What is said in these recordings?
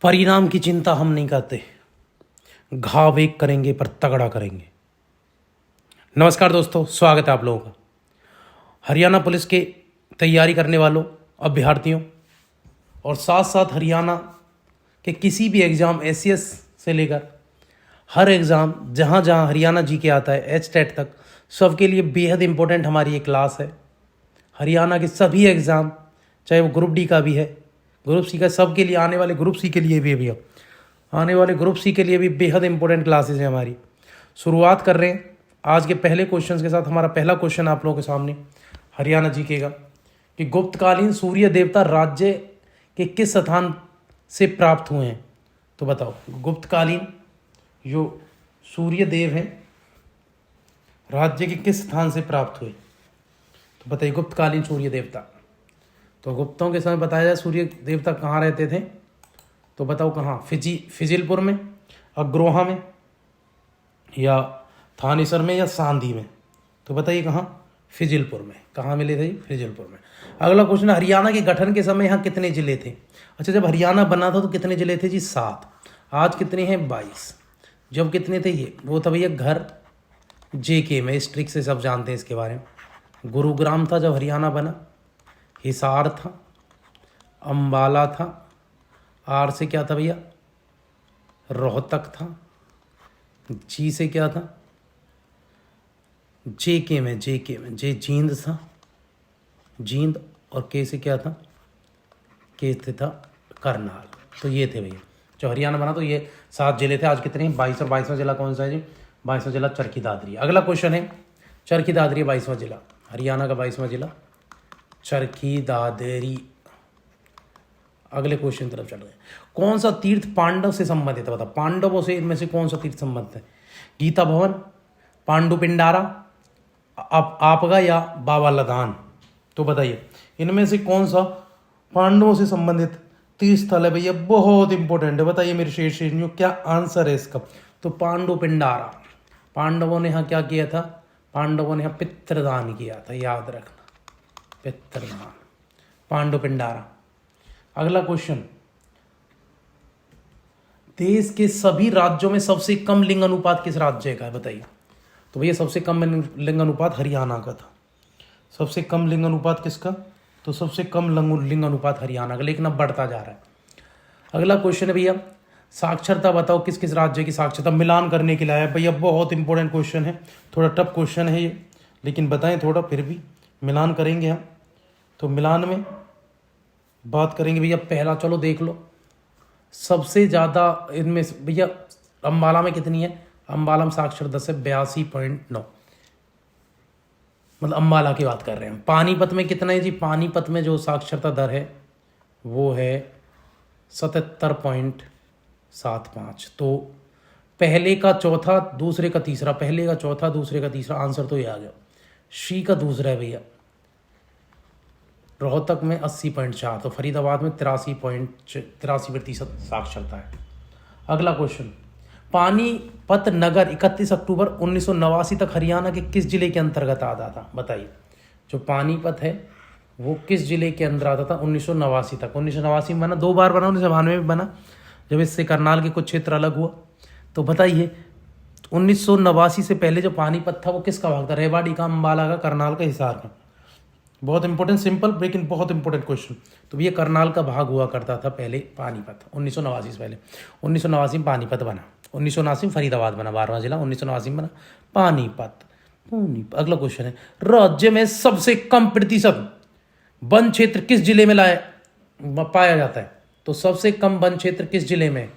परिणाम की चिंता हम नहीं करते, घाव एक करेंगे पर तगड़ा करेंगे। नमस्कार दोस्तों, स्वागत है आप लोगों का। हरियाणा पुलिस के तैयारी करने वालों, अभ्यर्थियों और साथ साथ हरियाणा के किसी भी एग्ज़ाम एससीएस से लेकर हर एग्ज़ाम जहाँ जहाँ हरियाणा जीके आता है एचटेट तक, सबके लिए बेहद इम्पोर्टेंट हमारी ये क्लास है। हरियाणा के सभी एग्ज़ाम, चाहे वो ग्रुप डी का भी है, ग्रुप सी का, सबके लिए, आने वाले ग्रुप सी के लिए भी भैया, आने वाले ग्रुप सी के लिए भी बेहद इंपॉर्टेंट क्लासेस हैं हमारी। शुरुआत कर रहे हैं आज के पहले क्वेश्चन के साथ। हमारा पहला क्वेश्चन आप लोगों के सामने हरियाणा जीके का कि गुप्तकालीन सूर्य देवता राज्य के किस स्थान से प्राप्त हुए हैं। तो बताओ, गुप्तकालीन जो सूर्य देव हैं राज्य के किस स्थान से प्राप्त हुए। तो बताइए, गुप्तकालीन सूर्य देवता। तो गुप्तों के समय बताया जाए सूर्य देवता कहाँ रहते थे, तो बताओ कहाँ। फिजिलपुर में, अग्रोहा में, या थानेसर में, या सांधी में। तो बताइए कहाँ। फिजिलपुर में। कहाँ मिले थे? फिजिलपुर में। अगला क्वेश्चन, हरियाणा के गठन के समय यहाँ कितने जिले थे। अच्छा, जब हरियाणा बना था तो कितने जिले थे जी? 7। आज कितने हैं? 22। जब कितने थे ये? वो था भैया घर जेके में, इस ट्रिक से सब जानते हैं इसके बारे में। गुरुग्राम था जब हरियाणा बना, हिसार था, अम्बाला था, आर से क्या था भैया? रोहतक था, जी से क्या था? जेके में जे जींद था, जींद, और के से क्या था? के से था करनाल। तो ये थे भैया जो हरियाणा बना, तो ये 7 जिले थे। आज कितने हैं? 22। और 22वां जिला कौन सा है जी? 22वां जिला चरखी दादरी। अगला क्वेश्चन है, चरखी दादरी 22वां जिला, हरियाणा का 22वां जिला चरखी दादरी। अगले क्वेश्चन की तरफ चल रहे हैं। कौन सा तीर्थ पांडव से संबंधित है? बता, पांडवों से इनमें से कौन सा तीर्थ संबंधित है? गीता भवन, पांडु पिंडारा, आपगा, या बाबा लदान। तो बताइए इनमें से कौन सा पांडवों से संबंधित तीर्थ स्थल है भैया? बहुत इंपॉर्टेंट है। बताइए मेरे शेर क्या आंसर है इसका? तो पांडु पिंडारा। पांडवों ने यहाँ क्या किया था? पांडवों ने यहाँ पितृदान किया था, याद रखना, पितृदान, पांडु पिंडारा। अगला क्वेश्चन, देश के सभी राज्यों में सबसे कम लिंग अनुपात किस राज्य का है? बताइए। तो भैया सबसे कम लिंग अनुपात हरियाणा का था। सबसे कम लिंग अनुपात किसका? तो सबसे कम लिंग अनुपात हरियाणा का, लेकिन अब बढ़ता जा रहा है। अगला क्वेश्चन है भैया, साक्षरता बताओ, किस किस राज्य की साक्षरता मिलान करने के लिए आया? भैया बहुत इंपॉर्टेंट क्वेश्चन है, थोड़ा टफ क्वेश्चन है ये, लेकिन बताएं थोड़ा, फिर भी मिलान करेंगे हम। तो मिलान में बात करेंगे भैया, पहला चलो देख लो, सबसे ज़्यादा इनमें भैया अम्बाला में कितनी है? अम्बाला में साक्षर 10 है, 82.9, मतलब अम्बाला की बात कर रहे हैं। पानीपत में कितना है जी? पानीपत में जो साक्षरता दर है वो है 77.75। तो पहले का चौथा, दूसरे का तीसरा, पहले का चौथा, दूसरे का तीसरा, आंसर तो ये आ गया। शी का दूसरा है भैया। रोहतक में 80.4, तो फरीदाबाद में 83% साक्षरता है। अगला क्वेश्चन, पानीपत नगर 31 अक्टूबर 1989 तक हरियाणा के किस जिले के अंतर्गत आता था? बताइए। जो पानीपत है वो किस जिले के अंदर आता था 1989 तक? 1989 में बना, 2 बार बना, 1992 में बना, जब इससे करनाल के कुछ क्षेत्र अलग हुआ। तो बताइए 1989 से पहले जो पानीपत था वो किसका भाग था? रेवाड़ी का, अम्बाला का, करनाल का, हिसार का। बहुत इंपॉर्टेंट, सिंपल लेकिन बहुत इंपॉर्टेंट क्वेश्चन। तो ये करनाल का भाग हुआ करता था पहले पानीपत, 1989 से पहले। 1989 में पानीपत बना, 1989 में फरीदाबाद बना, 12वां जिला, 1989 में बना पानीपत। अगला क्वेश्चन है, राज्य में सबसे कम प्रतिशत वन क्षेत्र किस जिले में पाया जाता है? तो सबसे कम वन क्षेत्र किस जिले में?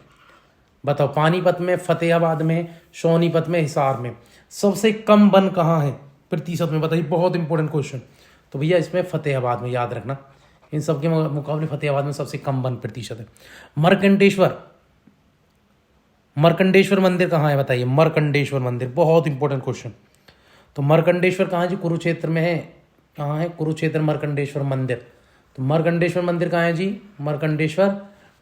बताओ। पानीपत में, फतेहाबाद में, सोनीपत में, हिसार में। सबसे कम वन कहाँ है प्रतिशत में? बताइए, बहुत इंपॉर्टेंट क्वेश्चन। तो भैया इसमें फतेहाबाद में, याद रखना, इन सब के मुकाबले फतेहाबाद में सबसे कम वन प्रतिशत है। मरकंडेश्वर मंदिर कहाँ है? बताइए। मरकंडेश्वर मंदिर, बहुत इंपॉर्टेंट क्वेश्चन। तो मरकंडेश्वर कहाँ है जी? कुरुक्षेत्र में है। कहाँ है? कुरुक्षेत्र मरकंडेश्वर मंदिर। तो मरकंडेश्वर मंदिर कहाँ है जी? मरकंडेश्वर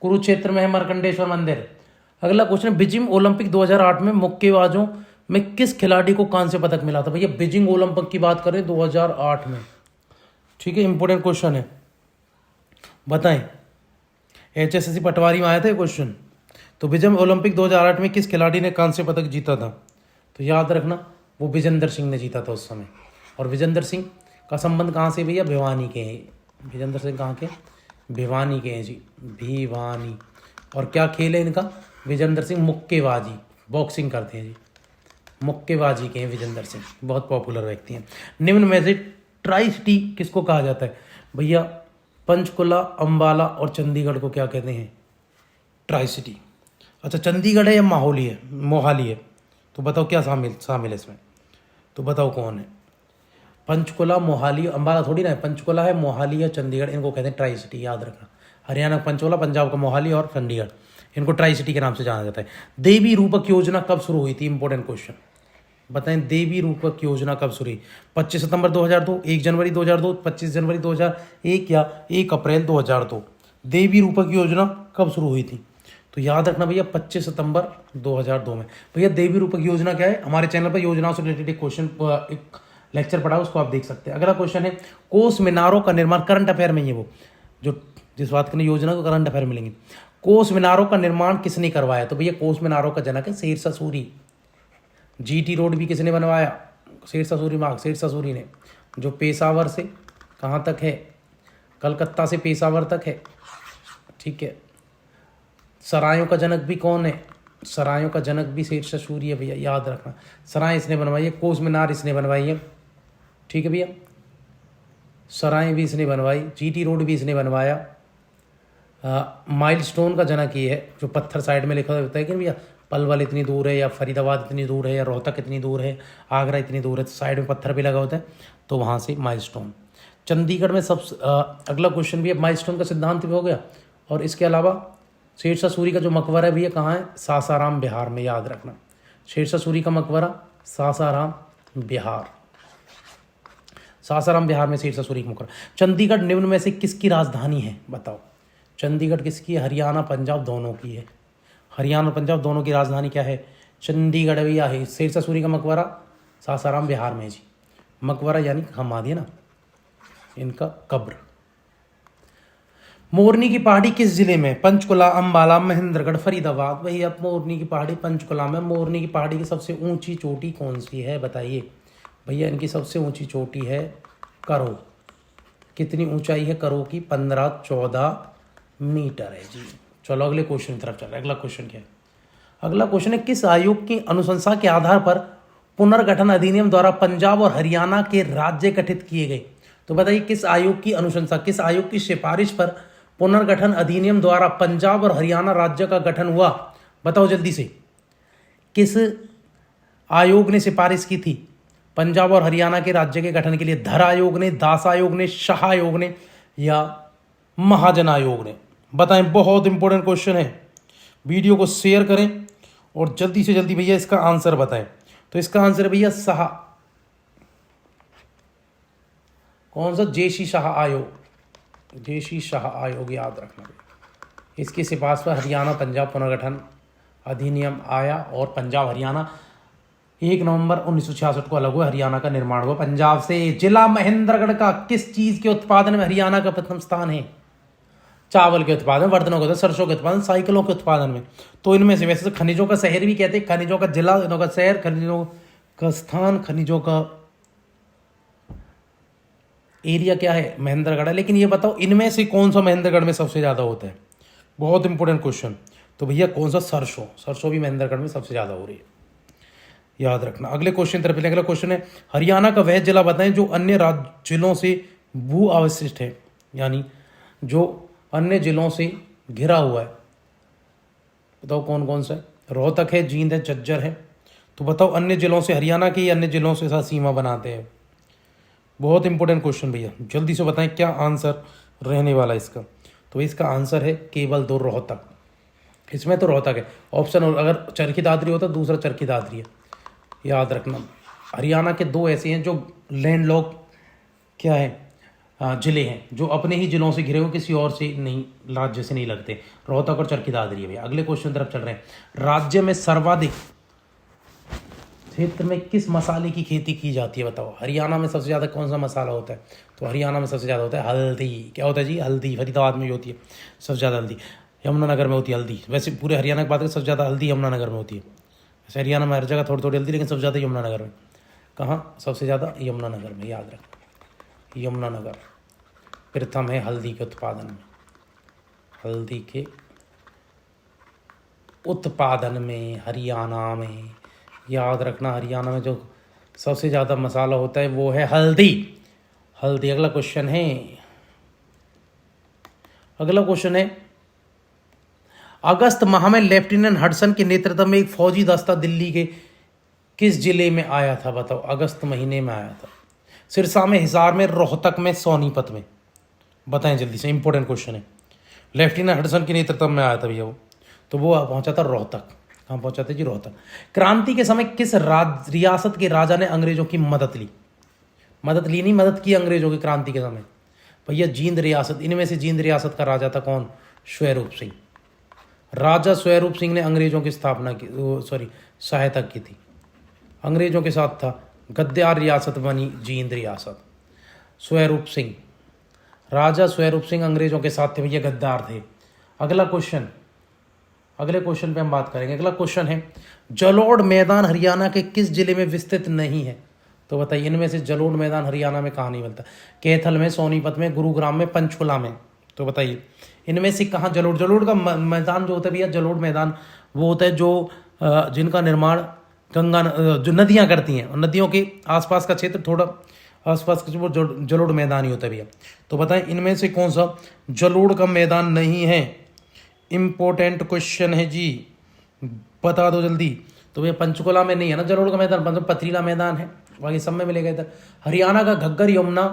कुरुक्षेत्र में है मरकंडेश्वर मंदिर। अगला क्वेश्चन, बीजिंग ओलंपिक 2008 में मुक्केबाजों में किस खिलाड़ी को कांस्य पदक मिला था? भैया बीजिंग ओलंपिक की बात करें 2008 में, ठीक है, इंपॉर्टेंट क्वेश्चन है। बताएं HSSC पटवारी में आया था ये क्वेश्चन। तो विजय ओलंपिक 2008 में किस खिलाड़ी ने कांस्य पदक जीता था? तो याद रखना वो विजेंद्र सिंह ने जीता था उस समय। और विजेंद्र सिंह का संबंध कहाँ से भैया? भिवानी के हैं। विजेंद्र सिंह कहाँ के? भिवानी के हैं जी, भिवानी। और क्या खेल है इनका? विजेंद्र सिंह मुक्केबाजी, बॉक्सिंग करते हैं जी, मुक्केबाजी के हैं विजेंद्र सिंह, बहुत पॉपुलर व्यक्ति हैं। निम्न में से ट्राई सिटी किसको कहा जाता है? भैया पंचकुला, अंबाला और चंडीगढ़ को क्या कहते हैं? Tri city. अच्छा, चंडीगढ़ है या माहौली है? मोहाली है। तो बताओ क्या शामिल है इसमें? तो बताओ कौन है? पंचकुला, मोहाली, अंबाला थोड़ी ना है। पंचकुला है, मोहाली है, चंडीगढ़, इनको कहते हैं ट्राई सिटी, याद रखना। हरियाणा का पंचकुला, पंजाब का मोहाली और चंडीगढ़, इनको ट्राई सिटी के नाम से जाना जाता है। देवी रूपक योजना कब शुरू हुई थी? इंपॉर्टेंट क्वेश्चन, बताएं। देवी रूपक योजना कब शुरू हुई? 25 सितंबर 2002, 1 जनवरी 2002, 25 जनवरी 2001 या 1 अप्रैल 2002? देवी रूपक योजना कब शुरू हुई थी? तो याद रखना भैया 25 सितंबर 2002 में। भैया देवी रूपक योजना क्या है? हमारे चैनल पर योजनाओं से रिलेटेड एक क्वेश्चन, एक लेक्चर पढ़ा, उसको आप देख सकते हैं। अगला क्वेश्चन है, कोस मीनारों का निर्माण, करंट अफेयर में ये वो जो जिस बात करनी योजना को करंट अफेयर मिलेंगे। कोस मीनारों का निर्माण किसने करवाया? तो भैया कोस मीनारों का जनक है शेरशाह सूरी। GT रोड भी किसने बनवाया? शेरशाह सूरी, मार्ग शेरशाह सूरी ने, जो पेशावर से कहाँ तक है? कलकत्ता से पेशावर तक है, ठीक है। सरायों का जनक भी कौन है? सरायों का जनक भी शेरशाह सूरी है भैया, याद रखना। सराय इसने बनवाई है, कोस मीनार इसने बनवाई है, ठीक है भैया। सराय भी इसने बनवाई, GT रोड भी इसने बनवाया। माइलस्टोन का जनक ये है, जो पत्थर साइड में लिखा होता है कि भैया पलवल इतनी दूर है, या फरीदाबाद इतनी दूर है, या रोहतक इतनी दूर है, आगरा इतनी दूर है, तो साइड में पत्थर भी लगा होता है, तो वहाँ से माइलस्टोन। चंडीगढ़ में अगला क्वेश्चन भी है, माइलस्टोन का सिद्धांत भी हो गया। और इसके अलावा शेरशाह सूरी का जो मकबरा है भैया कहाँ है? सासाराम, बिहार में, याद रखना। शेरशाह सूरी का मकबरा सासाराम, बिहार, सासाराम बिहार में शेरशाह सूरी का मकबरा। चंडीगढ़ निम्न में से किसकी राजधानी है? बताओ। चंडीगढ़ किसकी है? हरियाणा पंजाब दोनों की है। हरियाणा और पंजाब दोनों की राजधानी क्या है? चंडीगढ़ भैया है। शेरशाह सूरी का मकबरा सासाराम बिहार में जी। मकबरा यानी समाधि ना, इनका कब्र। मोरनी की पहाड़ी किस जिले में? पंचकुला, अंबाला, महेंद्रगढ़, फरीदाबाद। भैया मोरनी की पहाड़ी पंचकुला में। मोरनी की पहाड़ी की सबसे ऊंची चोटी कौन सी है? बताइए भैया। इनकी सबसे ऊंची चोटी है करो। कितनी ऊंचाई है करो की? 15-14 मीटर है जी। चलो अगले क्वेश्चन की तरफ चल रहे हैं। अगला क्वेश्चन क्या है? अगला क्वेश्चन है, किस आयोग की अनुशंसा के आधार पर पुनर्गठन अधिनियम द्वारा पंजाब और हरियाणा के राज्य गठित किए गए? तो बताइए किस आयोग की अनुशंसा, किस आयोग की सिफारिश पर पुनर्गठन अधिनियम द्वारा पंजाब और हरियाणा राज्य का गठन हुआ? बताओ जल्दी से। किस आयोग ने सिफारिश की थी पंजाब और हरियाणा के राज्य के गठन के लिए? धर आयोग ने, दास आयोग ने, शाह आयोग ने, या महाजन आयोग ने? बताएं। बहुत इंपॉर्टेंट क्वेश्चन है। वीडियो को शेयर करें और जल्दी से जल्दी भैया इसका आंसर बताएं। तो इसका आंसर है भैया शाह। कौन सा? जेसी शाह आयोग, जेसी शाह आयोग, याद रखना। इसकी सिफारिश पर हरियाणा पंजाब पुनर्गठन अधिनियम आया और पंजाब हरियाणा 1 नवंबर 1966 को अलग हुआ। हरियाणा का निर्माण हुआ पंजाब से। जिला महेंद्रगढ़ का किस चीज के उत्पादन में हरियाणा का प्रथम स्थान है? चावल के उत्पादन, बर्तनों के उत्पादन, सरसों के उत्पादन, साइकिलों के उत्पादन में। तो इनमें से वैसे तो खनिजों का शहर भी कहते हैं, खनिजों का जिला, खनिजों का शहर, खनिजों का स्थान, खनिजों का एरिया क्या है? महेंद्रगढ़ है। लेकिन ये बताओ इनमें से कौन सा महेंद्रगढ़ में सबसे ज़्यादा होता है? बहुत इंपॉर्टेंट क्वेश्चन। तो भैया कौन सा? सरसों। सरसों भी महेंद्रगढ़ में सबसे ज़्यादा हो रही है, याद रखना। अगले क्वेश्चन तरफ। अगला क्वेश्चन है, हरियाणा का वह जिला बताएं जो अन्य जिलों से भू अवशिष्ट है, यानी जो अन्य जिलों से घिरा हुआ है। बताओ कौन कौन सा है? रोहतक है, जींद है, झज्जर है। तो बताओ अन्य जिलों से, हरियाणा की अन्य जिलों से साथ सीमा बनाते हैं। बहुत इंपॉर्टेंट क्वेश्चन भैया, जल्दी से बताएं क्या आंसर रहने वाला है इसका? तो इसका आंसर है केवल 2, रोहतक। इसमें तो रोहतक है ऑप्शन, अगर चरखी दादरी होता दूसरा चरखी दादरी है, याद रखना। हरियाणा के 2 ऐसे हैं जो लैंडलॉक क्या है जिले हैं, जो अपने ही जिलों से घिरे हुए, किसी और से नहीं, राज्य से नहीं लगते। रोहतक और चरखी दादरी है भैया। अगले क्वेश्चन तरफ चल रहे हैं। राज्य में सर्वाधिक क्षेत्र में किस मसाले की खेती की जाती है? बताओ। हरियाणा में सबसे ज़्यादा कौन सा मसाला होता है? तो हरियाणा में सबसे ज़्यादा होता है हल्दी। क्या होता है जी? हल्दी। फरीदाबाद में भी होती है सबसे ज़्यादा हल्दी। यमुनानगर में होती है हल्दी। वैसे पूरे हरियाणा की बात करें सबसे ज़्यादा हल्दी यमुनानगर में होती है। वैसे हरियाणा में हर जगह थोड़ी थोड़ी हल्दी, लेकिन सबसे ज़्यादा यमुनानगर में। कहाँ सबसे ज़्यादा? यमुनानगर में, याद रख। यमुनानगर प्रथम है हल्दी के उत्पादन में। हल्दी के उत्पादन में हरियाणा में, याद रखना, हरियाणा में जो सबसे ज़्यादा मसाला होता है वो है हल्दी। हल्दी। अगला क्वेश्चन है, अगस्त माह में लेफ्टिनेंट हडसन के नेतृत्व में एक फौजी दस्ता दिल्ली के किस जिले में आया था? बताओ। अगस्त महीने में आया था। सिरसा में, हिसार में, रोहतक में, सोनीपत में। बताएं जल्दी से, इंपॉर्टेंट क्वेश्चन है। लेफ्टिनेंट हडसन के नेतृत्व में आया था भैया वो, तो वो पहुंचा था रोहतक। कहाँ पहुंचा था जी? रोहतक। क्रांति के समय किस रियासत के राजा ने अंग्रेजों की मदद ली? मदद की अंग्रेजों की क्रांति के समय भैया जींद रियासत। इनमें से जींद रियासत का राजा था कौन? स्वरूप सिंह। राजा स्वरूप सिंह ने अंग्रेजों की स्थापना की, सहायता की थी। अंग्रेजों के साथ था। गद्दार रियासत बनी जींद रियासत। स्वरूप सिंह, राजा स्वरूप सिंह अंग्रेजों के साथ थे भैया, गद्दार थे। अगले क्वेश्चन पे हम बात करेंगे। अगला क्वेश्चन है, जलोढ़ मैदान हरियाणा के किस जिले में विस्तृत नहीं है? तो बताइए, इनमें से जलोढ़ मैदान हरियाणा में कहाँ नहीं मिलता? कैथल में, सोनीपत में, गुरुग्राम में, पंचकुला में। तो बताइए इनमें से कहाँ जलोढ़ का मैदान जो होता है भैया, जलोढ़ मैदान वो होता है जो जिनका निर्माण गंगा जो नदियाँ करती हैं, और नदियों के आसपास का क्षेत्र, थोड़ा आसपास का वो जलोढ़ मैदान ही होता है भैया। तो बताएं इनमें से कौन सा जलोढ़ का मैदान नहीं है? इम्पोर्टेंट क्वेश्चन है जी, बता दो जल्दी। तो भैया पंचकुला में नहीं है ना जलोढ़ का मैदान, मतलब पथरीला मैदान है, बाकी सब में मिलेगा इधर। हरियाणा का घग्गर यमुना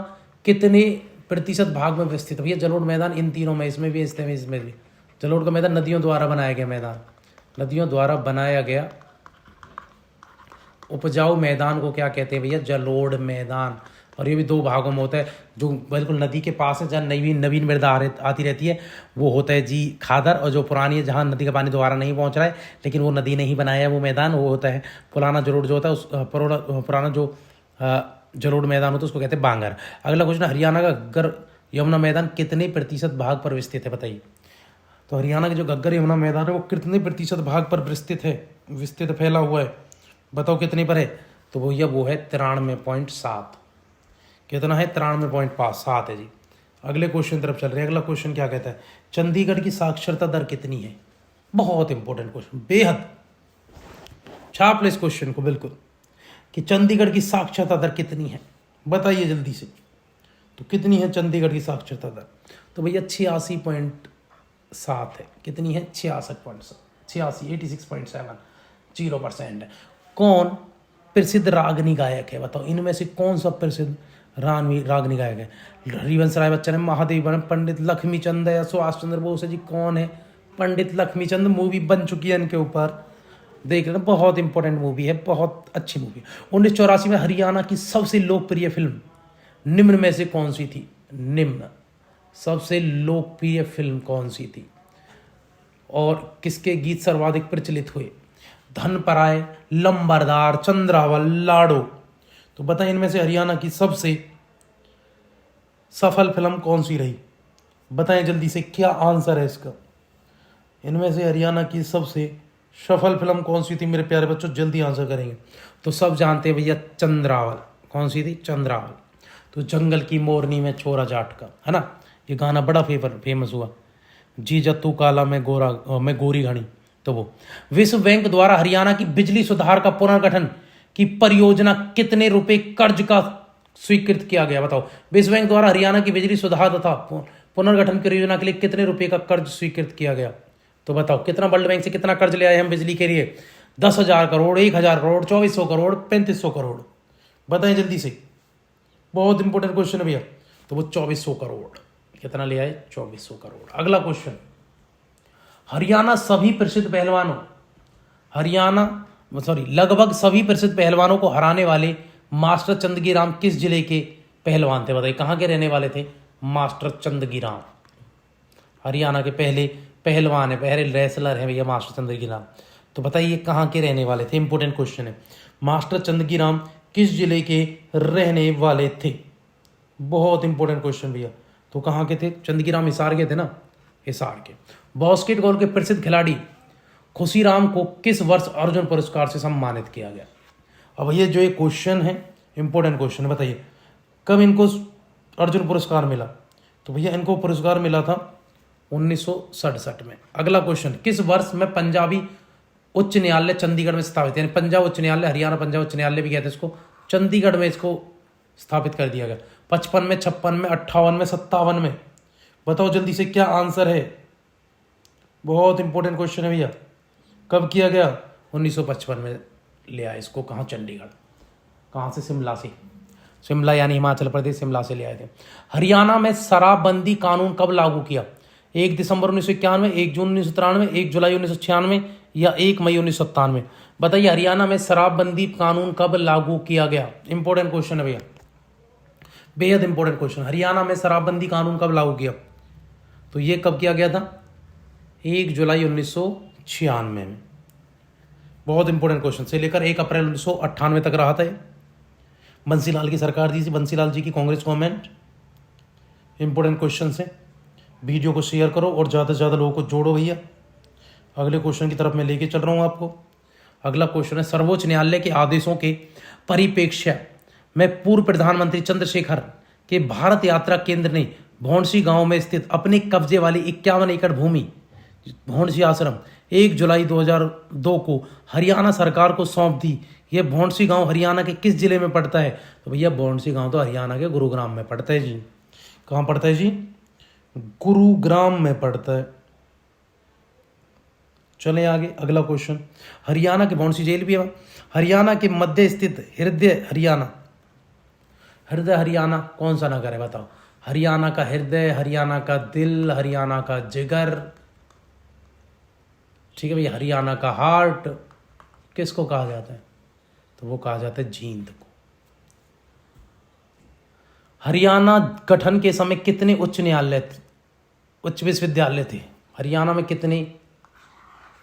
कितने प्रतिशत भाग में विस्तृत? भैया जलोढ़ मैदान इन तीनों में, इसमें भी, इसमें भी। जलोढ़ का मैदान नदियों द्वारा बनाया गया मैदान, नदियों द्वारा बनाया गया उपजाऊ मैदान को क्या कहते हैं भैया? जलोढ़ मैदान। और ये भी दो भागों में होता है। जो बिल्कुल नदी के पास है, जहाँ नवीन मृदा आती रहती है, वो होता है जी खादर। और जो पुरानी है, जहाँ नदी का पानी दोबारा नहीं पहुँच रहा है, लेकिन वो नदी ने ही बनाया है वो मैदान, वो होता है पुराना जलोढ़ जो होता है। उस पुराना जो जलोढ़ मैदान होता है उसको कहते हैं बांगर। अगला क्वेश्चन, हरियाणा का घग्गर यमुना मैदान कितने प्रतिशत भाग पर विस्तृत है? बताइए। तो हरियाणा का जो घग्गर यमुना मैदान है वो कितने प्रतिशत भाग पर विस्तृत फैला हुआ है? बताओ कितने पर है? तो भैया वो है 93.7। कितना है? 93.7 है जी। अगले क्वेश्चन तरफ चल रहे हैं। अगला क्वेश्चन क्या कहता है, चंडीगढ़ की साक्षरता दर कितनी है? बहुत इंपॉर्टेंट क्वेश्चन, बेहद। छाप लो इस क्वेश्चन को बिल्कुल, कि चंडीगढ़ की साक्षरता दर कितनी है? बताइए जल्दी से। तो कितनी है चंडीगढ़ की साक्षरता दर? तो भैया 86.7 है। कितनी है? 86.7 0% है। कौन प्रसिद्ध रागनी गायक है? बताओ इनमें से कौन सा प्रसिद्ध रागनी गायक है? हरिवंश राय बच्चन है, महादेवी वर्मा, पंडित लक्ष्मीचंद है, सुभाष चंद्र बोस है जी। कौन है? पंडित लक्ष्मीचंद। मूवी बन चुकी है इनके ऊपर, देख लेना, बहुत इंपॉर्टेंट मूवी है, बहुत अच्छी मूवी। 1984 में हरियाणा की सबसे लोकप्रिय फिल्म निम्न में से कौन सी थी? निम्न सबसे लोकप्रिय फिल्म कौन सी थी? और किसके गीत सर्वाधिक प्रचलित हुए? धनपराय, लंबरदार, चंद्रावल, लाडो। तो बताएं इनमें से हरियाणा की सबसे सफल फिल्म कौन सी रही? बताएं जल्दी से, क्या आंसर है इसका? इनमें से हरियाणा की सबसे सफल फिल्म कौन सी थी मेरे प्यारे बच्चों? जल्दी आंसर करेंगे तो सब जानते हैं भैया, चंद्रावल। कौन सी थी? चंद्रावल। तो जंगल की मोरनी में छोरा जाट का, है ना, ये गाना बड़ा फेमस हुआ। जी जत्तू काला में गोरी घनी। तो वो विश्व बैंक द्वारा हरियाणा की बिजली सुधार का पुनर्गठन की परियोजना कितने रुपए कर्ज का स्वीकृत किया गया? बताओ। विश्व बैंक द्वारा हरियाणा की बिजली सुधार तथा पुनर्गठन परियोजना के लिए कितने रुपए का कर्ज स्वीकृत किया गया? तो बताओ कितना वर्ल्ड बैंक से कितना कर्ज ले आए हम बिजली के लिए? 10,000 करोड़, 1,000 करोड़, 2,400 करोड़, 3,500 करोड़। बताएं जल्दी से, बहुत इंपॉर्टेंट क्वेश्चन है भैया। तो वो 2,400 करोड़। कितना ले आए? 2,400 करोड़। अगला क्वेश्चन, लगभग सभी प्रसिद्ध पहलवानों को हराने वाले मास्टर चंदगीराम किस जिले के पहलवान थे? बताइए कहाँ के रहने वाले थे? मास्टर चंदगीराम हरियाणा के पहले पहलवान है, पहले रेसलर है भैया मास्टर चंदगीराम। तो बताइए कहाँ के रहने वाले थे? इंपॉर्टेंट क्वेश्चन है। मास्टर चंदगीराम किस जिले के रहने वाले थे? बहुत इंपॉर्टेंट क्वेश्चन भैया। तो कहाँ के थे? चंदगीराम हिसार के थे ना, हिसार के। बास्केटबॉल के प्रसिद्ध खिलाड़ी खुशीराम को किस वर्ष अर्जुन पुरस्कार से सम्मानित किया गया? अब ये जो एक क्वेश्चन है, इंपॉर्टेंट क्वेश्चन है, बताइए कब इनको अर्जुन पुरस्कार मिला? तो भैया इनको पुरस्कार मिला था 1967 में। अगला क्वेश्चन, किस वर्ष में पंजाबी उच्च न्यायालय चंडीगढ़ में स्थापित, यानी पंजाब उच्च न्यायालय, हरियाणा पंजाब उच्च न्यायालय भी कहते हैं इसको, चंडीगढ़ में इसको स्थापित कर दिया गया? 55 में, 56 में, 58 में, 57 में? बताओ जल्दी से क्या आंसर है। बहुत इंपॉर्टेंट क्वेश्चन है भैया। कब किया गया? 1955 में ले आए इसको। कहाँ? चंडीगढ़। कहाँ से? शिमला से। शिमला यानी हिमाचल प्रदेश, शिमला से ले आए थे। हरियाणा में शराबबंदी कानून कब लागू किया? 1 दिसंबर 1991, 1 जून 1993, 1 जुलाई 1996 या 1 मई 1997? बताइए हरियाणा में शराबबंदी कानून कब लागू किया गया? इंपॉर्टेंट क्वेश्चन है भैया, बेहद इंपॉर्टेंट क्वेश्चन। हरियाणा में शराबबंदी कानून कब लागू किया? तो ये कब किया गया था? 1 जुलाई 1996 में। बहुत इंपॉर्टेंट क्वेश्चन। से लेकर 1 अप्रैल 1998 तक रहा था ये। बंसीलाल की सरकार दी थी, बंसीलाल जी की कांग्रेस गवर्नमेंट। इंपॉर्टेंट क्वेश्चन है। वीडियो को शेयर करो और ज़्यादा से ज़्यादा लोगों को जोड़ो भैया। अगले क्वेश्चन की तरफ मैं लेके चल रहा हूँ आपको। अगला क्वेश्चन है, सर्वोच्च न्यायालय के आदेशों के परिप्रेक्ष्य में पूर्व प्रधानमंत्री चंद्रशेखर के भारत यात्रा केंद्र ने भौंडसी गांव में स्थित अपने कब्जे वाली 51 एकड़ भूमि भौंडसी आश्रम 1 जुलाई 2002 को हरियाणा सरकार को सौंप दी। यह भौंडसी गांव हरियाणा के किस जिले में पड़ता है? तो भैया भौंडसी गांव तो हरियाणा के गुरुग्राम में पड़ता है जी। कहाँ पड़ता है जी? गुरुग्राम में पड़ता है। चले आगे। अगला क्वेश्चन, हरियाणा के भौंडसी जेल भी है। हरियाणा के मध्य स्थित हृदय हरियाणा कौन सा नगर है? बताओ। हरियाणा का हृदय, हरियाणा का दिल, हरियाणा का जिगर, ठीक है भैया, हरियाणा का हार्ट किसको कहा जाता है? तो वो कहा जाता है जींद को। हरियाणा गठन के समय कितने उच्च विश्वविद्यालय थे? हरियाणा में कितने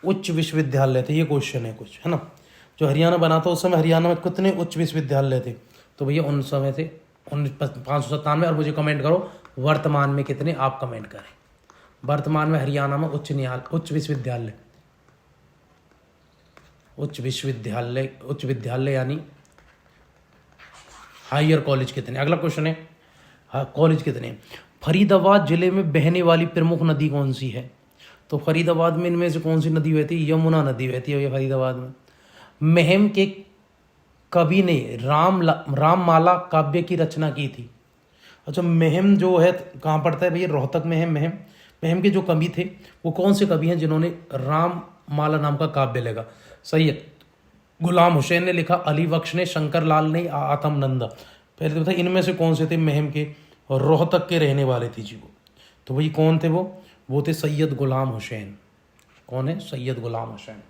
उच्च विश्वविद्यालय थे? ये क्वेश्चन है कुछ, है ना। जो हरियाणा बना था उस समय हरियाणा में कितने उच्च विश्वविद्यालय थे? तो भैया उन समय थे 597। और मुझे कमेंट करो वर्तमान में कितने, आप कमेंट करें। वर्तमान में हरियाणा में उच्च विद्यालय यानी हायर कॉलेज कितने? अगला क्वेश्चन है, कॉलेज कितने? फरीदाबाद जिले में बहने वाली प्रमुख नदी कौन सी है? तो फरीदाबाद में इनमें से कौन सी नदी बहती है? यमुना नदी बहती है फरीदाबाद में। महम के कवि ने राममाला काव्य की रचना की थी। अच्छा, महम जो है कहाँ पड़ता है भैया? रोहतक में है महम। महम के जो कवि थे वो कौन से कवि हैं जिन्होंने राममाला नाम का काव्य लिखा? सैयद गुलाम हुसैन ने लिखा, अली बख्श ने, शंकर लाल ने, आत्मानंदा। पहले तो बता इनमें से कौन से थे? महम के और रोहतक के रहने वाले थे जी वो। तो भाई कौन थे वो थे सैयद गुलाम हुसैन। कौन है? सैयद गुलाम हुसैन।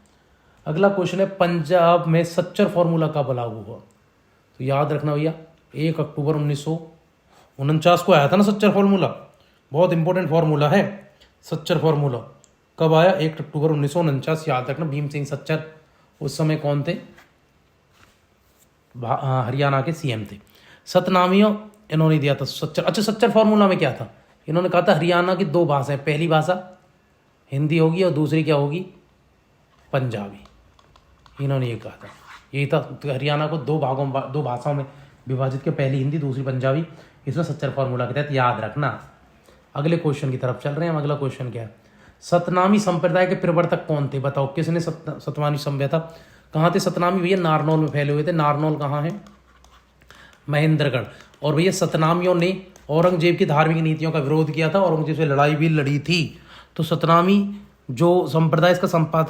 अगला क्वेश्चन है, पंजाब में सच्चर फॉर्मूला कब लागू हुआ? तो याद रखना भैया 1 अक्टूबर 1949 को आया था ना सच्चर फॉर्मूला। बहुत इंपॉर्टेंट फॉर्मूला है सच्चर फॉर्मूला। कब आया? 1 अक्टूबर 1949। याद रखना। भीम सिंह सच्चर उस समय कौन थे? हरियाणा के सीएम थे। सतनामियों इन्होंने दिया था सच्चर। अच्छा, सच्चर फॉर्मूला में क्या था? इन्होंने कहा था हरियाणा की 2 भाषाएं, पहली भाषा हिंदी होगी और दूसरी क्या होगी? पंजाबी। इन्होंने ये कहा था। यही था, तो हरियाणा को 2 भाषाओं में विभाजित किया, पहली हिंदी दूसरी पंजाबी। इसमें सच्चर फॉर्मूला के तहत, याद रखना। अगले क्वेश्चन की तरफ चल रहे हैं हम। अगला क्वेश्चन क्या है? सतनामी संप्रदाय के प्रवर्तक कौन थे? बताओ किसने सतनामी सभ्यता कहाँ थे? सतनामी भैया नारनौल में फैले हुए थे। नारनौल कहाँ है? महेंद्रगढ़। और भैया सतनामियों ने औरंगजेब की धार्मिक नीतियों का विरोध किया था, औरंगजेब से लड़ाई भी लड़ी थी। तो सतनामी जो संप्रदाय, इसका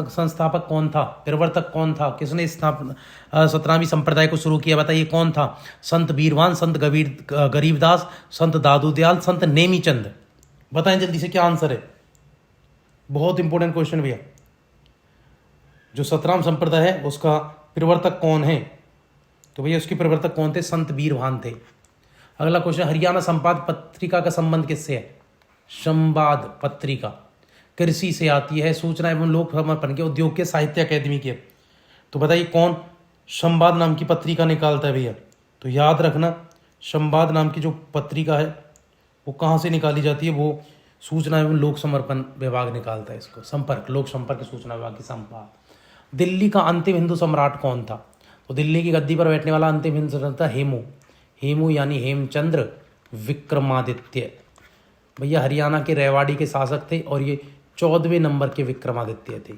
संस्थापक कौन था? प्रवर्तक कौन था? किसने सतनामी संप्रदाय को शुरू किया? बताइए कौन था? संत बीरवान, संत गरीबदास, संत दादू दयाल, संत नेमीचंद। बताएं जल्दी से क्या आंसर है। बहुत इंपॉर्टेंट क्वेश्चन भैया। जो सतनाम संप्रदाय है उसका प्रवर्तक कौन है? तो भैया उसके प्रवर्तक कौन थे? संत बीरवान थे। अगला क्वेश्चन, हरियाणा संपाद पत्रिका का संबंध किससे है? संवाद पत्रिका कृषि से आती है, सूचना एवं लोक समर्पण के, उद्योग के, साहित्य अकेदमी के। तो बताइए कौन संवाद नाम की पत्रिका निकालता है भैया? तो याद रखना संवाद नाम की जो पत्रिका है वो कहाँ से निकाली जाती है? वो सूचना एवं लोक समर्पण विभाग निकालता है इसको, संपर्क लोक संपर्क सूचना विभाग की संभाग। दिल्ली का अंतिम हिंदू सम्राट कौन था? तो दिल्ली की गद्दी पर बैठने वाला अंतिम हिंदू सम्राट था हेमू यानी हेमचंद्र विक्रमादित्य। भैया हरियाणा के रेवाड़ी के शासक थे और ये 14वें नंबर के विक्रमादित्य थे।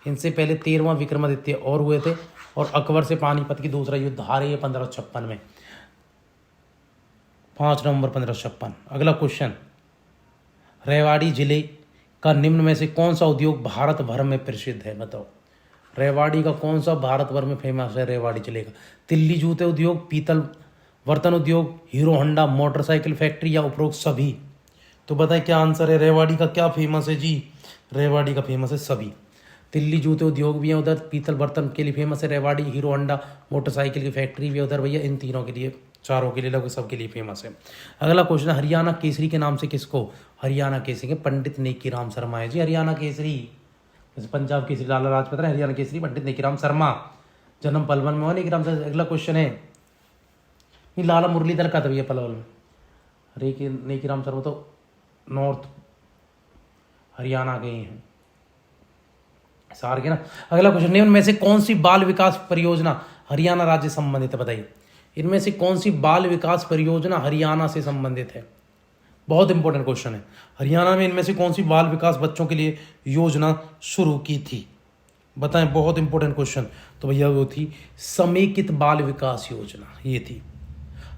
इनसे पहले 13वां विक्रमादित्य और हुए थे और अकबर से पानीपत की दूसरा युद्ध हारे ये 1556 में, 5 नवंबर 1556। अगला क्वेश्चन, रेवाड़ी जिले का निम्न में से कौन सा उद्योग भारत भर में प्रसिद्ध है? बताओ, रेवाड़ी का कौन सा भारत भर में फेमस है? रेवाड़ी जिले का तिल्ली जूते उद्योग, पीतल बर्तन उद्योग, हीरो होंडा मोटरसाइकिल फैक्ट्री या उपरोक्त सभी? तो बताए क्या आंसर है? रेवाड़ी का क्या फेमस है जी? रेवाड़ी का फेमस है सभी। दिल्ली जूते उद्योग भी है उधर, पीतल बर्तन के लिए फेमस है रेवाड़ी, हीरो होंडा मोटरसाइकिल की फैक्ट्री भी है उधर भैया। इन तीनों के लिए, चारों के लिए, लगभग सबके लिए फेमस है। अगला क्वेश्चन, हरियाणा केसरी के नाम से किसको? हरियाणा केसरी के पंडित नेकीराम शर्मा है जी हरियाणा केसरी। जैसे पंजाब केसरी लाला लाजपत राय, हरियाणा केसरी पंडित नेकीराम शर्मा। जन्म पलवल में हुआ नेकीराम शर्मा। अगला क्वेश्चन है, ये लाला मुरलीधर का था भैया पलवल में। नेकीराम शर्मा तो नॉर्थ हरियाणा के ही हैं, सार के ना। अगला क्वेश्चन, निम्न में से कौन सी बाल विकास परियोजना हरियाणा राज्य से संबंधित है? बताइए, इनमें से कौन सी बाल विकास परियोजना हरियाणा से संबंधित है? बहुत इंपॉर्टेंट क्वेश्चन है। हरियाणा में इनमें से कौन सी बाल विकास बच्चों के लिए योजना शुरू की थी? बताएं, बहुत इंपॉर्टेंट क्वेश्चन। तो भैया वो थी समेकित बाल विकास योजना, ये थी।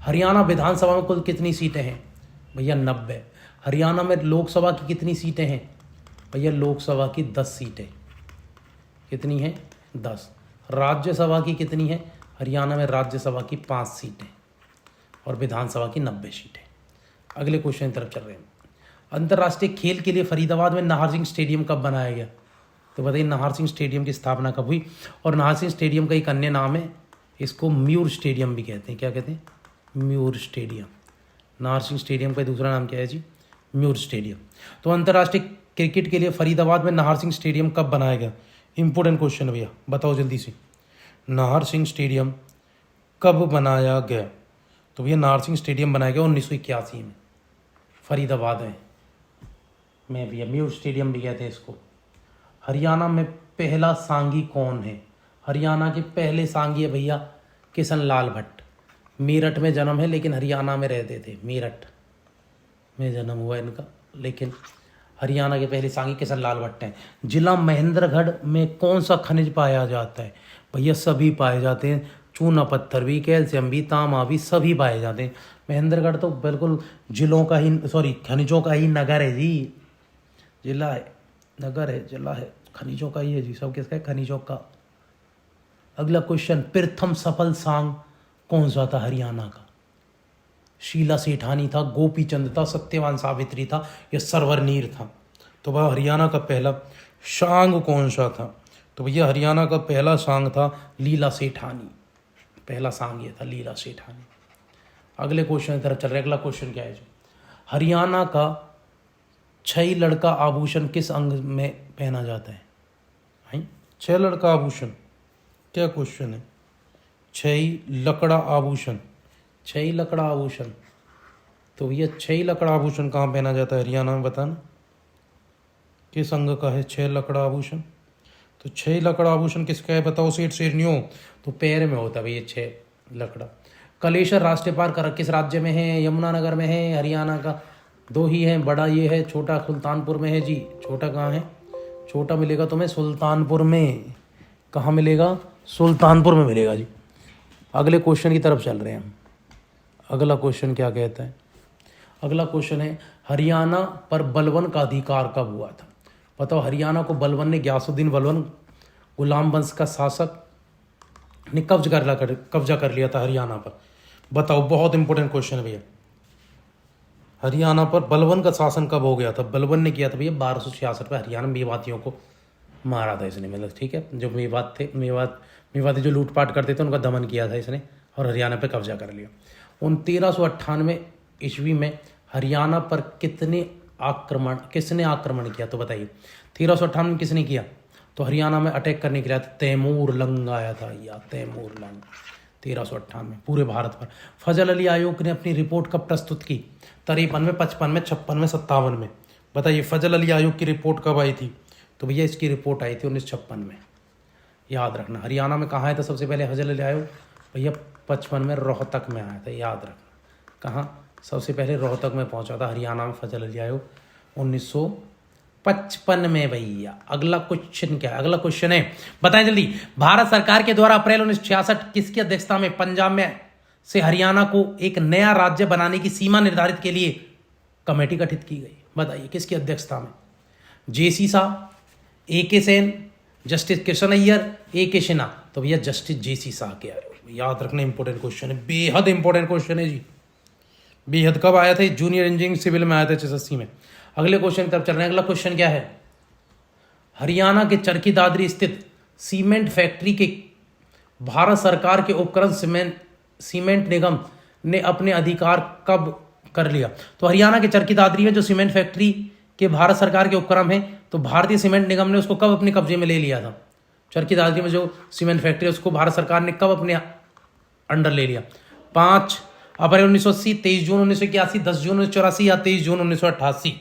हरियाणा विधानसभा में कुल कितनी सीटें हैं? भैया 90। हरियाणा में लोकसभा की कितनी सीटें हैं? भैया लोकसभा की 10 सीटें। कितनी है? 10। राज्यसभा की कितनी है? हरियाणा में राज्यसभा की 5 सीटें और विधानसभा की 90 सीटें। अगले क्वेश्चन की तरफ चल रहे हैं। अंतर्राष्ट्रीय खेल के लिए फरीदाबाद में नाहर सिंह स्टेडियम कब बनाया गया? तो बताइए, नाहर सिंह स्टेडियम की स्थापना कब हुई? और नाहर सिंह स्टेडियम का एक अन्य नाम है, इसको म्यूर स्टेडियम भी कहते हैं। क्या कहते हैं? Muir stadium. Nahar Singh stadium का दूसरा नाम क्या है जी? Mur stadium. तो अंतर्राष्ट्रीय क्रिकेट के लिए फरीदाबाद में नाहर सिंह स्टेडियम कब बनाया गया? इंपॉर्टेंट क्वेश्चन भैया, बताओ जल्दी से। नाहर सिंह स्टेडियम कब बनाया गया? तो भैया नाहर सिंह स्टेडियम बनाया गया 1981 में, फरीदाबाद में भैया। म्यूर स्टेडियम भी कहते हैं इसको। हरियाणा में पहला सांगी कौन है? हरियाणा के पहले सांगी है भैया किशन लाल भट्ट। मेरठ में जन्म है लेकिन हरियाणा में रहते थे। मेरठ में जन्म हुआ इनका, लेकिन हरियाणा के पहले सांगी किशन लाल भट्ट हैं। जिला महेंद्रगढ़ में कौन सा खनिज पाया जाता है? भैया सभी पाए जाते हैं। चूना पत्थर भी, कैल्शियम भी, तांबा भी, सभी पाए जाते हैं। महेंद्रगढ़ तो बिल्कुल जिलों का ही, सॉरी खनिजों का ही नगर है जी। जिला है, नगर है, जिला है, खनिजों का ही है जी। सब किसका है? खनिजों का। अगला क्वेश्चन, प्रथम सफल सांग कौन सा था हरियाणा का? शीला सेठानी था, गोपी चंद था, सत्यवान सावित्री था या सरवरनीर था? तो वह हरियाणा का पहला सांग कौन सा था? तो भैया हरियाणा का पहला सांग था लीला सेठानी। पहला सांग ये था लीला सेठानी। अगले क्वेश्चन की तरफ चल रहे। अगला क्वेश्चन क्या है जी? हरियाणा का 6 लड़का आभूषण किस अंग में पहना जाता है? 6 लड़का आभूषण, क्या क्वेश्चन है? 6 लकड़ा आभूषण, 6 लकड़ा आभूषण। तो भैया 6 लकड़ा आभूषण कहाँ पहना जाता है हरियाणा में? बताना किस अंग का है 6 लकड़ा आभूषण? तो 6 लकड़ा आभूषण किसका है? बताओ सेठ शेरनियों। तो पैर में होता है भैया 6 लकड़ा। कलेश्वर राष्ट्रीय पार्क किस राज्य में है? यमुनानगर में है। हरियाणा का 2 ही है, बड़ा ये है, छोटा सुल्तानपुर में है जी। छोटा कहाँ है? छोटा मिलेगा तुम्हें सुल्तानपुर में। कहाँ मिलेगा? सुल्तानपुर में मिलेगा जी। अगले क्वेश्चन की तरफ चल रहे हैं हम। अगला क्वेश्चन क्या कहता है? अगला क्वेश्चन है, हरियाणा पर बलबन का अधिकार कब हुआ था? बताओ, हरियाणा को बलबन ने, गयासुद्दीन बलबन गुलाम वंश का शासक ने कब्जा कर लिया था हरियाणा पर। बताओ, बहुत इंपॉर्टेंट क्वेश्चन है भैया। हरियाणा पर बलबन का शासन कब हो गया था? बलबन ने किया था भैया 1266 में। हरियाणा में मेवातियों को मारा था इसने, मतलब ठीक है, जो मेवात थे, मेवाती जो लूटपाट करते थे उनका दमन किया था इसने और हरियाणा पर कब्जा कर लिया। 1398 ईस्वी में हरियाणा पर किसने आक्रमण किया? तो बताइए, 1398 में किसने किया? तो हरियाणा में अटैक करने के लिए तैमूर लंग आया था या तैमूर लंग 1398 में पूरे भारत पर। फजल अली आयोग ने अपनी रिपोर्ट कब प्रस्तुत की? 53 में, 55 में, 56 में, 57 में? बताइए फजल अली आयोग की रिपोर्ट कब आई थी? तो भैया इसकी रिपोर्ट आई थी 1956 में, याद रखना। हरियाणा में कहाँ आया था सबसे पहले फजल अली आयोग? भैया 55 में रोहतक में आया था, याद रखना। कहाँ सबसे पहले रोहतक में पहुंचा था हरियाणा में फजल अली आयोग 1955 में भैया। अगला क्वेश्चन क्या है? अगला क्वेश्चन है, बताएं जल्दी। भारत सरकार के द्वारा अप्रैल 1966 किसकी अध्यक्षता में पंजाब में से हरियाणा को एक नया राज्य बनाने की सीमा निर्धारित के लिए कमेटी गठित की गई? बताइए किसकी अध्यक्षता में? J C Shah, AK Sen, justice Kishan Iyer, AK Sinha? तो भैया जस्टिस जेसी शाह के आए। याद रखना, इंपॉर्टेंट क्वेश्चन है, बेहद इंपॉर्टेंट क्वेश्चन है जी, बेहद। कब आया था? जूनियर इंजीनियरिंग सिविल में आया था 86 में। अगले क्वेश्चन की तरफ चल रहे हैं। अगला क्वेश्चन क्या है? हरियाणा के चरखी दादरी स्थित सीमेंट फैक्ट्री के भारत सरकार के उपकरण सीमेंट निगम ने अपने अधिकार कब कर लिया? तो हरियाणा के चरखी दादरी में जो सीमेंट फैक्ट्री के भारत सरकार के उपक्रम है, तो भारतीय सीमेंट निगम ने उसको कब अपने कब्जे में ले लिया था? चरखी दादरी में जो सीमेंट फैक्ट्री है उसको भारत सरकार ने कब अपने अंडर ले लिया? 5 अप्रैल 1980, 23 जून 1981, 10 जून 1984 या 23 जून 1988?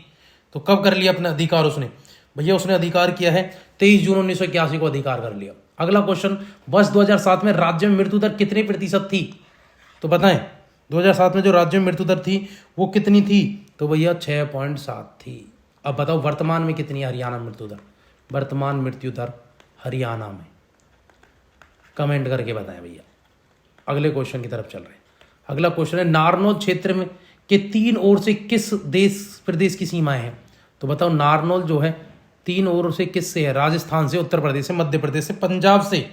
तो कब कर लिया अपना अधिकार उसने? भैया उसने अधिकार किया है 23 जून 1981 को अधिकार कर लिया। अगला क्वेश्चन, वर्ष 2007 में राज्य में मृत्यु दर कितने प्रतिशत थी? तो बताएं 2007 में जो राज्य में मृत्यु दर थी वो कितनी थी? तो भैया 6.7 थी। अब बताओ वर्तमान में कितनी है हरियाणा में मृत्यु दर? वर्तमान मृत्यु दर हरियाणा में कमेंट करके बताएं भैया। अगले क्वेश्चन की तरफ चल रहे हैं। अगला क्वेश्चन है, नारनौल क्षेत्र में के 3 ओर से किस प्रदेश की सीमाएं हैं? तो बताओ नारनौल जो है 3 ओर से किस से है? राजस्थान से, उत्तर प्रदेश से, मध्य प्रदेश से, पंजाब से।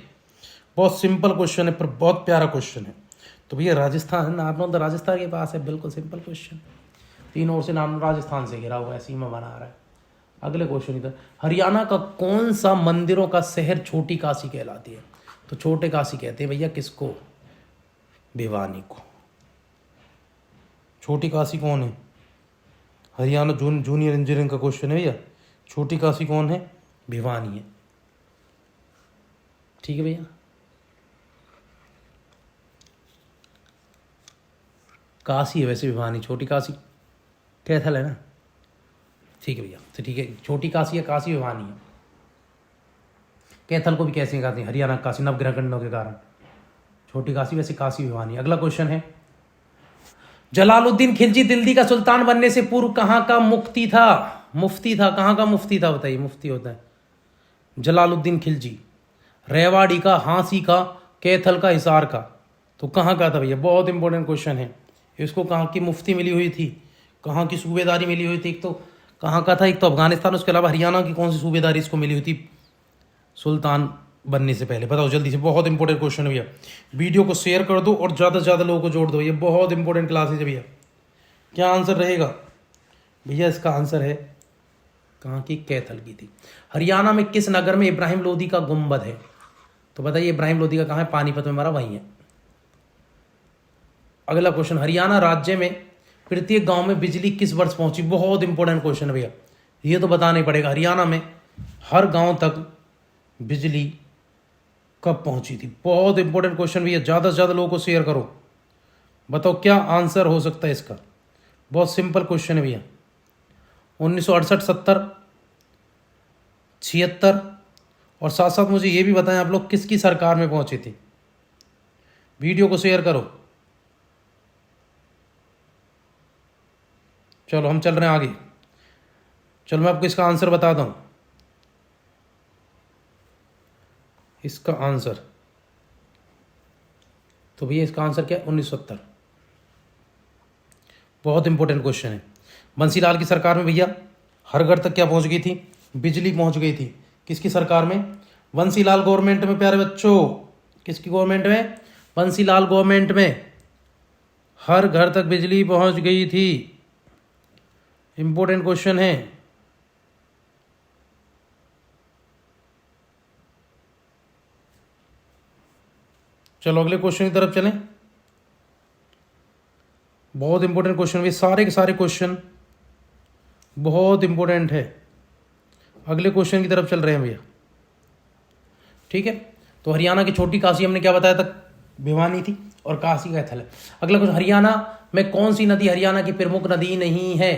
बहुत सिंपल क्वेश्चन है पर बहुत प्यारा क्वेश्चन है। तो भैया राजस्थान, नारनौल तो राजस्थान के पास है, बिल्कुल सिंपल क्वेश्चन। 3 ओर से नारनौल राजस्थान से घिरा हुआ है, सीमा बना रहा है। अगले क्वेश्चन इधर, हरियाणा का कौन सा मंदिरों का शहर छोटी काशी कहलाती है? तो छोटे काशी कहते हैं भैया किसको? भिवानी को। छोटी काशी कौन है? हरियाणा जूनियर इंजीनियरिंग का क्वेश्चन है भैया। छोटी काशी कौन है? भिवानी है। ठीक है भैया। काशी है वैसे भिवानी, छोटी काशी कैथल है ना। ठीक है भैया, तो ठीक है, छोटी काशी है, काशी भिवानी है। कैथल को भी कैसे कहते हैं? हरियाणा काशी, नवग्रह खंडों के कारण। छोटी काशी वैसे काशी भिवानी। अगला क्वेश्चन है, जलालुद्दीन खिलजी दिल्ली का सुल्तान बनने से पूर्व कहाँ का मुफ्ती था? मुफ्ती था, कहाँ का मुफ्ती था? बताइए, मुफ्ती होता है जलालुद्दीन खिलजी। रेवाड़ी का, हाँसी का, कैथल का, हिसार का? तो कहाँ का था भैया? बहुत इंपॉर्टेंट क्वेश्चन है। इसको कहाँ की मुफ्ती मिली हुई थी, कहाँ की सूबेदारी मिली हुई थी? एक तो कहाँ का था, एक तो अफगानिस्तान, उसके अलावा हरियाणा की कौन सी सूबेदारी इसको मिली हुई थी सुल्तान बनने से पहले? बताओ जल्दी से, बहुत इंपॉर्टेंट क्वेश्चन है भैया। वीडियो को शेयर कर दो और ज़्यादा से ज़्यादा लोगों को जोड़ दो, ये बहुत इंपॉर्टेंट क्लासेज है भैया। क्या आंसर रहेगा भैया? इसका आंसर है कहाँ की? कैथल की थी। हरियाणा में किस नगर में इब्राहिम लोदी का गुंबद है? तो बताइए इब्राहिम लोदी का कहाँ है? पानीपत में, हमारा वहीं है। अगला क्वेश्चन, हरियाणा राज्य में प्रत्येक गांव में बिजली किस वर्ष पहुंची? बहुत इंपॉर्टेंट क्वेश्चन है भैया, ये तो बताना ही पड़ेगा। हरियाणा में हर गांव तक बिजली कब पहुंची थी? बहुत इंपॉर्टेंट क्वेश्चन भैया, ज़्यादा से ज़्यादा लोगों को शेयर करो। बताओ क्या आंसर हो सकता है इसका? बहुत सिंपल क्वेश्चन है भैया। 1968, 70, 76 और साथ साथ मुझे ये भी बताएं आप लोग किसकी सरकार में पहुंचे थे? वीडियो को शेयर करो। चलो हम चल रहे हैं आगे। चलो मैं आपको इसका आंसर बताता हूं। इसका आंसर तो भैया इसका आंसर क्या है? 1970। बहुत इंपॉर्टेंट क्वेश्चन है। बंसीलाल की सरकार में भैया हर घर तक क्या पहुंच गई थी? बिजली पहुंच गई थी। किसकी सरकार में? बंसीलाल गवर्नमेंट में प्यारे बच्चों। किसकी गवर्नमेंट में? बंसीलाल गवर्नमेंट में हर घर तक बिजली पहुंच गई थी। इंपॉर्टेंट क्वेश्चन है। चलो अगले क्वेश्चन की तरफ चलें। बहुत इंपॉर्टेंट क्वेश्चन, ये सारे के सारे क्वेश्चन बहुत इंपॉर्टेंट है। अगले क्वेश्चन की तरफ चल रहे हैं भैया, ठीक है। तो हरियाणा की छोटी काशी हमने क्या बताया था? भिवानी थी और काशी कैथल है। अगला क्वेश्चन, हरियाणा में कौन सी नदी हरियाणा की प्रमुख नदी नहीं है?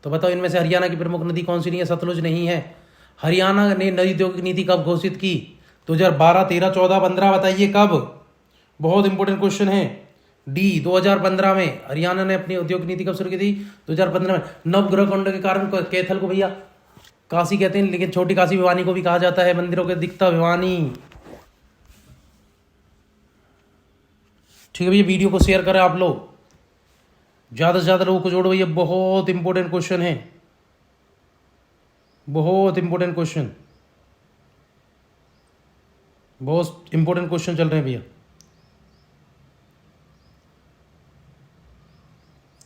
तो बताओ इनमें से हरियाणा की प्रमुख नदी कौन सी नहीं है? सतलुज नहीं है। हरियाणा ने नदी औद्योगिक नीति कब घोषित की? 2012, 13, 14, 15, बताइए कब? बहुत इंपॉर्टेंट क्वेश्चन है। डी 2015 में। हरियाणा ने अपनी औद्योगिक नीति कब शुरू की थी? 2015 में। नवग्रह कुंड के कारण कैथल को भैया काशी कहते हैं, लेकिन छोटी काशी भिवानी को भी कहा जाता है, मंदिरों के दिखता भिवानी। ठीक है भैया, वीडियो को शेयर करें आप लोग, ज़्यादा से ज़्यादा लोगों को जोड़ो भैया, बहुत इंपॉर्टेंट क्वेश्चन है, बहुत इंपॉर्टेंट क्वेश्चन, बहुत इंपॉर्टेंट क्वेश्चन चल रहे हैं भैया।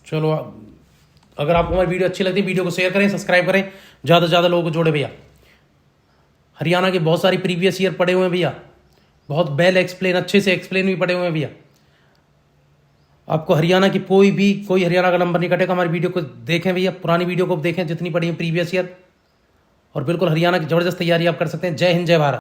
चलो, अगर आपको हमारी वीडियो अच्छी लगती है, वीडियो को शेयर करें, सब्सक्राइब करें, ज़्यादा से ज़्यादा लोगों को जोड़े भैया। हरियाणा के बहुत सारी प्रीवियस ईयर पढ़े हुए हैं भैया, बहुत वेल एक्सप्लेन, अच्छे से एक्सप्लेन भी पढ़े हुए हैं भैया। आपको हरियाणा की कोई हरियाणा का नंबर नहीं कटेगा। हमारी वीडियो को देखें भैया, पुरानी वीडियो को देखें जितनी पढ़ी है प्रीवियस ईयर, और बिल्कुल हरियाणा की ज़बरदस्त तैयारी आप कर सकते हैं। जय हिंद, जय भारत।